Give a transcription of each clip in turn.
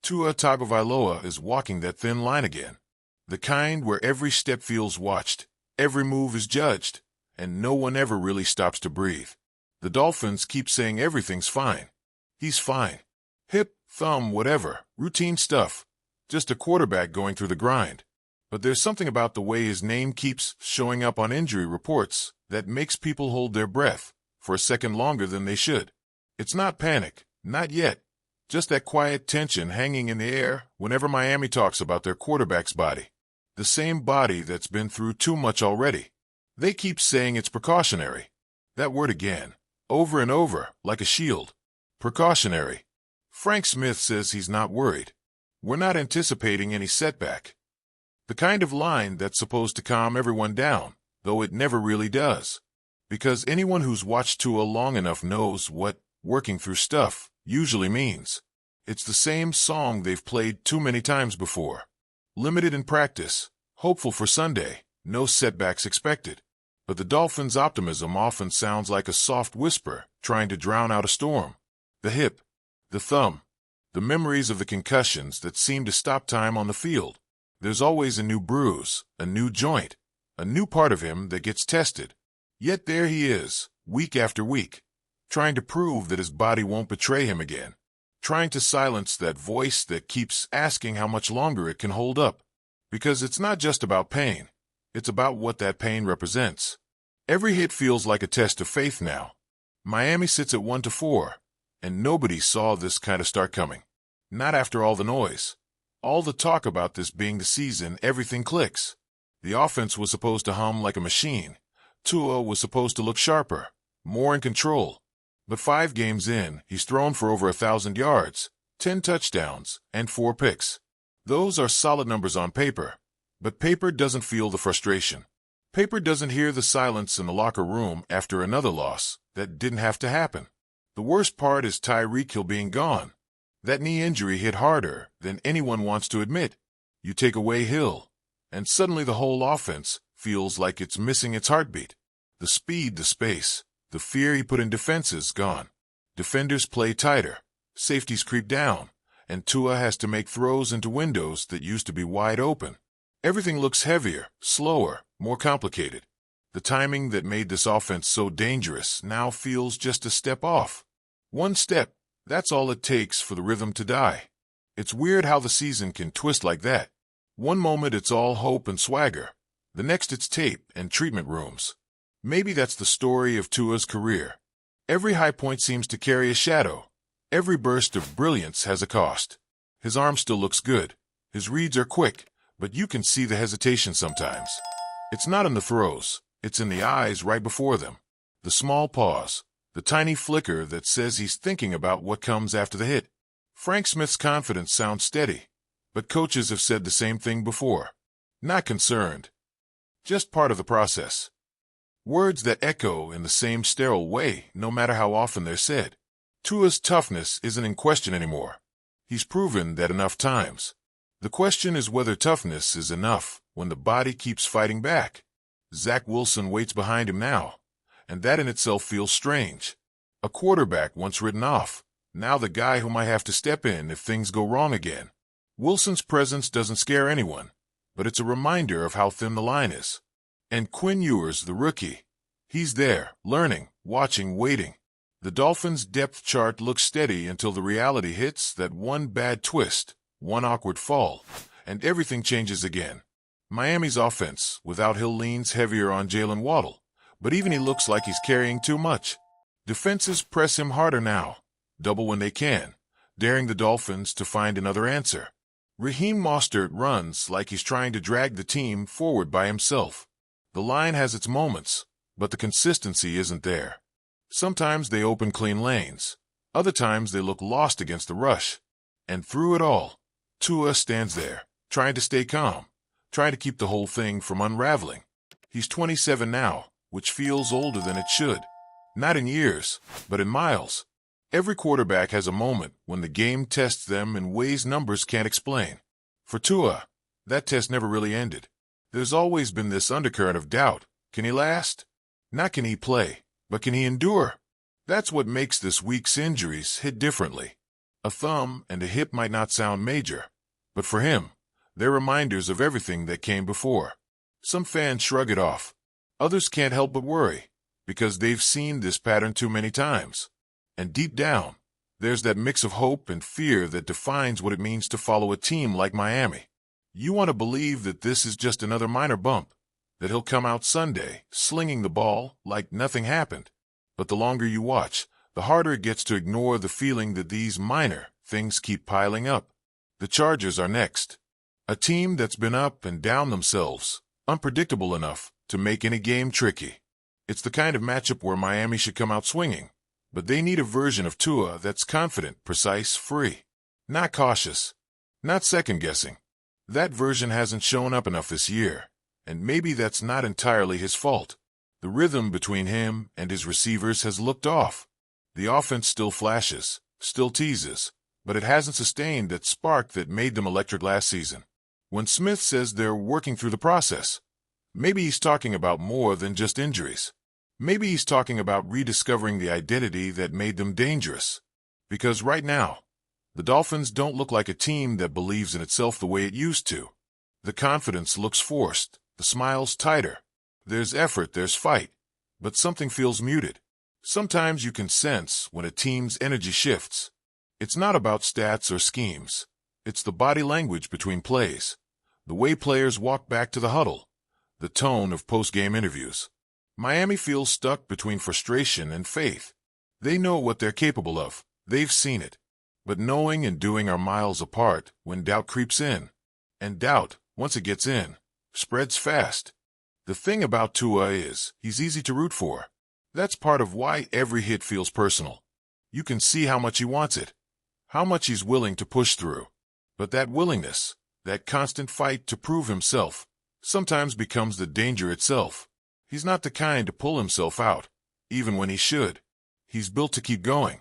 Tua Tagovailoa is walking that thin line again. The kind where every step feels watched, every move is judged, and no one ever really stops to breathe. The Dolphins keep saying everything's fine. He's fine. Hip, thumb, whatever, routine stuff. Just a quarterback going through the grind. But there's something about the way his name keeps showing up on injury reports that makes people hold their breath for a second longer than they should. It's not panic, not yet. Just that quiet tension hanging in the air whenever Miami talks about their quarterback's body. The same body that's been through too much already. They keep saying it's precautionary. That word again, over and over, like a shield. Precautionary. Frank Smith says he's not worried. We're not anticipating any setback. The kind of line that's supposed to calm everyone down, though it never really does. Because anyone who's watched Tua long enough knows what working through stuff usually means. It's the same song they've played too many times before. Limited in practice, hopeful for Sunday, no setbacks expected. But the Dolphins' optimism often sounds like a soft whisper trying to drown out a storm. The hip, the thumb, the memories of the concussions that seem to stop time on the field. There's always a new bruise, a new joint, a new part of him that gets tested. Yet there he is, week after week, trying to prove that his body won't betray him again, trying to silence that voice that keeps asking how much longer it can hold up. Because it's not just about pain, it's about what that pain represents. Every hit feels like a test of faith now. Miami sits at 1-4, and nobody saw this kind of start coming. Not after all the noise. All the talk about this being the season, everything clicks. The offense was supposed to hum like a machine. Tua was supposed to look sharper, more in control. But 5 games in, he's thrown for over 1,000 yards, 10 touchdowns, and 4 picks. Those are solid numbers on paper. But paper doesn't feel the frustration. Paper doesn't hear the silence in the locker room after another loss that didn't have to happen. The worst part is Tyreek Hill being gone. That knee injury hit harder than anyone wants to admit. You take away Hill, and suddenly the whole offense feels like it's missing its heartbeat. The speed, the space, the fear he put in defenses gone. Defenders play tighter, safeties creep down, and Tua has to make throws into windows that used to be wide open. Everything looks heavier, slower, more complicated. The timing that made this offense so dangerous now feels just a step off. One step, that's all it takes for the rhythm to die. It's weird how the season can twist like that. One moment it's all hope and swagger. The next it's tape and treatment rooms. Maybe that's the story of Tua's career. Every high point seems to carry a shadow. Every burst of brilliance has a cost. His arm still looks good. His reads are quick, but you can see the hesitation sometimes. It's not in the throws. It's in the eyes right before them. The small pause. The tiny flicker that says he's thinking about what comes after the hit. Frank Smith's confidence sounds steady, but coaches have said the same thing before. Not concerned. Just part of the process. Words that echo in the same sterile way, no matter how often they're said. Tua's toughness isn't in question anymore. He's proven that enough times. The question is whether toughness is enough when the body keeps fighting back. Zach Wilson waits behind him now, and that in itself feels strange. A quarterback once written off, now the guy who might have to step in if things go wrong again. Wilson's presence doesn't scare anyone, but it's a reminder of how thin the line is. And Quinn Ewers, the rookie, he's there, learning, watching, waiting. The Dolphins' depth chart looks steady until the reality hits that one bad twist, one awkward fall, and everything changes again. Miami's offense, without Hill, leans heavier on Jalen Waddle, but even he looks like he's carrying too much. Defenses press him harder now, double when they can, daring the Dolphins to find another answer. Raheem Mostert runs like he's trying to drag the team forward by himself. The line has its moments, but the consistency isn't there. Sometimes they open clean lanes. Other times they look lost against the rush. And through it all, Tua stands there, trying to stay calm, trying to keep the whole thing from unraveling. He's 27 now, which feels older than it should. Not in years, but in miles. Every quarterback has a moment when the game tests them in ways numbers can't explain. For Tua, that test never really ended. There's always been this undercurrent of doubt. Can he last? Not can he play, but can he endure? That's what makes this week's injuries hit differently. A thumb and a hip might not sound major, but for him, they're reminders of everything that came before. Some fans shrug it off. Others can't help but worry, because they've seen this pattern too many times. And deep down, there's that mix of hope and fear that defines what it means to follow a team like Miami. You want to believe that this is just another minor bump, that he'll come out Sunday, slinging the ball like nothing happened. But the longer you watch, the harder it gets to ignore the feeling that these minor things keep piling up. The Chargers are next. A team that's been up and down themselves, unpredictable enough to make any game tricky. It's the kind of matchup where Miami should come out swinging, but they need a version of Tua that's confident, precise, free. Not cautious, not second-guessing. That version hasn't shown up enough this year, and maybe that's not entirely his fault. The rhythm between him and his receivers has looked off. The offense still flashes, still teases, but it hasn't sustained that spark that made them electric last season. When Smith says they're working through the process, maybe he's talking about more than just injuries. Maybe he's talking about rediscovering the identity that made them dangerous. Because right now, the Dolphins don't look like a team that believes in itself the way it used to. The confidence looks forced, the smile's tighter. There's effort, there's fight, but something feels muted. Sometimes you can sense when a team's energy shifts. It's not about stats or schemes. It's the body language between plays, the way players walk back to the huddle, the tone of post-game interviews. Miami feels stuck between frustration and faith. They know what they're capable of. They've seen it. But knowing and doing are miles apart when doubt creeps in. And doubt, once it gets in, spreads fast. The thing about Tua is, he's easy to root for. That's part of why every hit feels personal. You can see how much he wants it, how much he's willing to push through. But that willingness, that constant fight to prove himself, sometimes becomes the danger itself. He's not the kind to pull himself out, even when he should. He's built to keep going.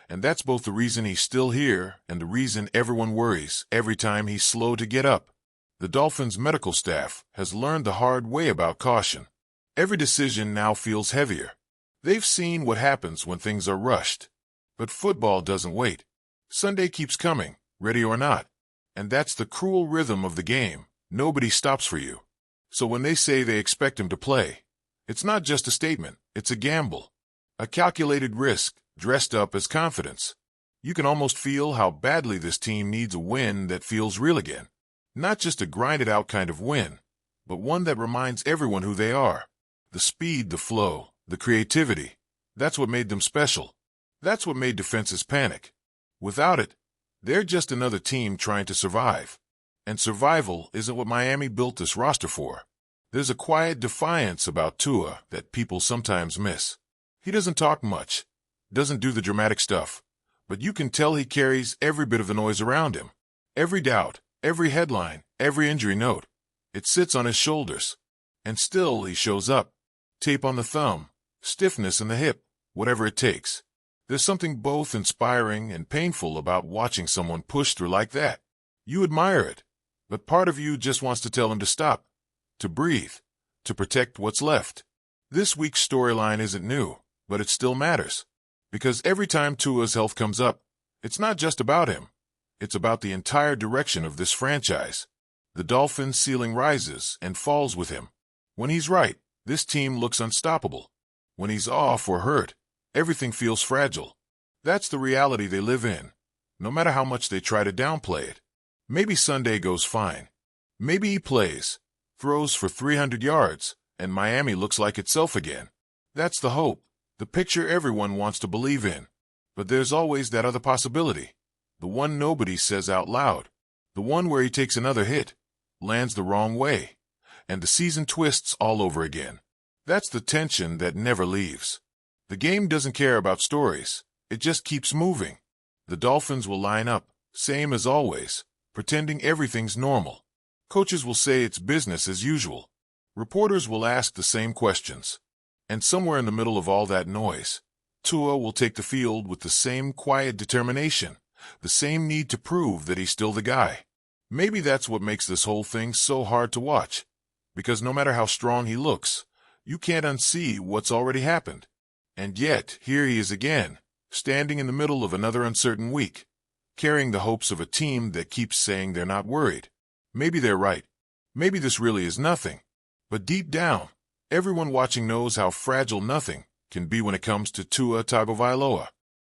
And that's both the reason he's still here and the reason everyone worries every time he's slow to get up. The Dolphins' medical staff has learned the hard way about caution. Every decision now feels heavier. They've seen what happens when things are rushed. But football doesn't wait. Sunday keeps coming, ready or not. And that's the cruel rhythm of the game. Nobody stops for you. So when they say they expect him to play, it's not just a statement, it's a gamble. A calculated risk, dressed up as confidence. You can almost feel how badly this team needs a win that feels real again. Not just a grinded-out kind of win, but one that reminds everyone who they are. The speed, the flow, the creativity. That's what made them special. That's what made defenses panic. Without it, they're just another team trying to survive. And survival isn't what Miami built this roster for. There's a quiet defiance about Tua that people sometimes miss. He doesn't talk much, doesn't do the dramatic stuff, but you can tell he carries every bit of the noise around him. Every doubt, every headline, every injury note. It sits on his shoulders. And still he shows up. Tape on the thumb, stiffness in the hip, whatever it takes. There's something both inspiring and painful about watching someone push through like that. You admire it, but part of you just wants to tell him to stop, to breathe, to protect what's left. This week's storyline isn't new, but it still matters. Because every time Tua's health comes up, it's not just about him. It's about the entire direction of this franchise. The Dolphins' ceiling rises and falls with him. When he's right, this team looks unstoppable. When he's off or hurt, everything feels fragile. That's the reality they live in, no matter how much they try to downplay it. Maybe Sunday goes fine. Maybe he plays, throws for 300 yards, and Miami looks like itself again. That's the hope, the picture everyone wants to believe in. But there's always that other possibility, the one nobody says out loud, the one where he takes another hit, lands the wrong way, and the season twists all over again. That's the tension that never leaves. The game doesn't care about stories. It just keeps moving. The Dolphins will line up, same as always, pretending everything's normal. Coaches will say it's business as usual. Reporters will ask the same questions. And somewhere in the middle of all that noise, Tua will take the field with the same quiet determination, the same need to prove that he's still the guy. Maybe that's what makes this whole thing so hard to watch. Because no matter how strong he looks, you can't unsee what's already happened. And yet, here he is again, standing in the middle of another uncertain week, carrying the hopes of a team that keeps saying they're not worried. Maybe they're right. Maybe this really is nothing. But deep down, everyone watching knows how fragile nothing can be when it comes to Tua Tagovailoa.